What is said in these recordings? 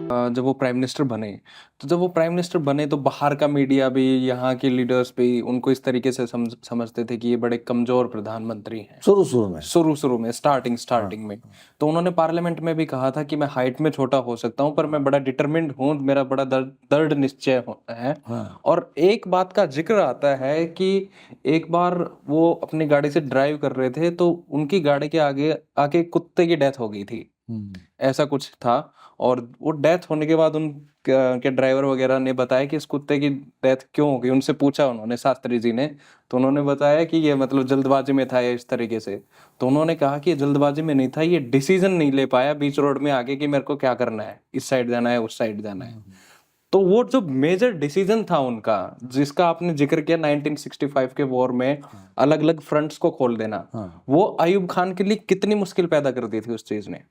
जब वो prime minister बने, तो जब वो प्राइम मिनिस्टर बने तो बाहर का मीडिया भी, यहाँ के लीडर्स भी उनको इस तरीके से समझते थे कि ये बड़े कमजोर प्रधानमंत्री हैं। शुरू में स्टार्टिंग में तो उन्होंने पार्लियामेंट में भी कहा था कि मैं हाइट में छोटा हो सकता हूँ पर मैं बड़ा डिटरमिन्ड हूँ, मेरा बड़ा दृढ़ निश्चय है। और एक बात का जिक्र आता है कि एक बार वो अपनी गाड़ी से ड्राइव कर रहे थे तो उनकी गाड़ी के आगे आके कुत्ते की डेथ हो गई थी, ऐसा कुछ था। और वो डेथ होने के बाद उन के ड्राइवर वगैरह ने बताया कि इस कुत्ते की डेथ क्यों हो गई। उनसे पूछा उन्होंने, शास्त्री जी ने, तो उन्होंने बताया कि ये मतलब जल्दबाजी में था या इस तरीके से। तो उन्होंने कहा कि ये जल्दबाजी में नहीं था, ये डिसीजन नहीं ले पाया बीच रोड में आगे कि मेरे को क्या करना है, इस साइड जाना है उस साइड जाना है। तो वो जो मेजर डिसीजन था उनका, जिसका आपने जिक्र किया 1965 के वॉर में अलग अलग फ्रंट्स को खोल देना, वो अयूब खान के लिए कितनी मुश्किल पैदा कर दी थी उस चीज ने?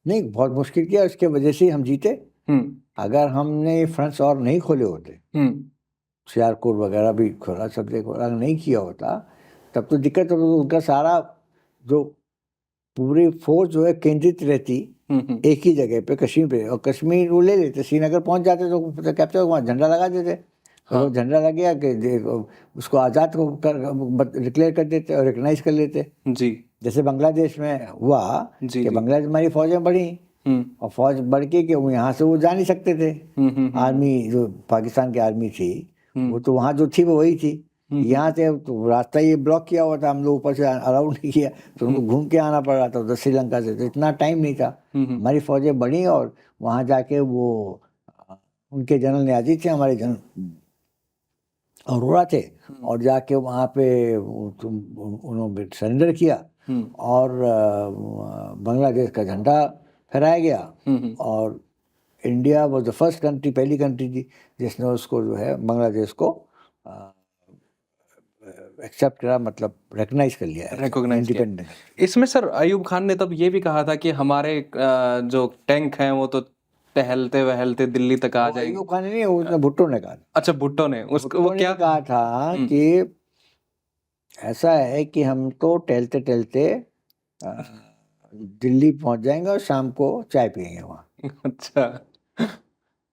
नहीं, बहुत मुश्किल किया, उसके वजह से हम जीते। अगर हमने फ्रंट्स और नहीं खोले होते, सियालकोट वगैरह भी खोला, सब जगह नहीं किया होता, तब तो दिक्कत होती। उनका सारा जो पूरी फोर्स जो है केंद्रित रहती एक ही जगह पे, कश्मीर पे, और कश्मीर वो ले लेते, श्रीनगर पहुंच जाते तो कैप्चर वहाँ झंडा लगा देते। तो झंडा लग गया कि उसको आज़ाद को डिक्लेयर कर देते और रिकग्नाइज कर लेते जी। जैसे बांग्लादेश में हुआ कि बांग्लादेश हमारी फौजें बढ़ी और फौज बढ़ के कि वो यहाँ से वो जा नहीं सकते थे। आर्मी जो पाकिस्तान की आर्मी थी वो तो वहाँ जो थी वो वही थी। यहाँ से तो रास्ता ये ब्लॉक किया हुआ था, हम लोग ऊपर से अलाउड नहीं किया, तो उनको घूम के आना पड़ रहा था उधर श्रीलंका से। तो इतना टाइम नहीं था, हमारी फौजें बढ़ी और वहाँ जाके वो उनके जनरल न्याजी थे, हमारे जनरल अरोड़ा थे, और जाके वहाँ पे उन्होंने सरेंडर किया और बांग्लादेश का झंडा फहराया गया। और India was the first country, पहली कंट्री थी जिसने उसको जो है बांग्लादेश को एक्सेप्ट करा, मतलब रिकग्नाइज कर लिया, इंडिपेंडेंट। इसमें सर अयूब खान ने तब ये भी कहा था कि हमारे जो टैंक हैं वो तो टहलते वहलते दिल्ली तक आ जाएंगे। अयूब खान नहीं, उसने भुट्टो ने कहा। अच्छा, भुट्टो ने उसको वो क्या कहा था कि ऐसा है कि हम तो टहलते टहलते दिल्ली पहुंच जाएंगे और शाम को चाय पियेंगे वहाँ। अच्छा।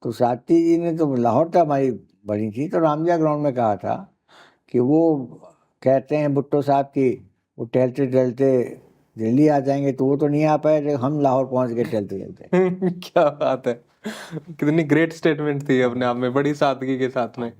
तो साथी जी ने तो लाहौर तक हमारी बनी थी, तो रामजा ग्राउंड में कहा था कि वो कहते हैं भुट्टो साहब कि वो टहलते टहलते दिल्ली आ जाएंगे, तो वो तो नहीं आ पाए, हम लाहौर पहुंच गए टहलते टहलते। क्या बात है, कितनी ग्रेट स्टेटमेंट थी अपने आप में, बड़ी सादगी के साथ में।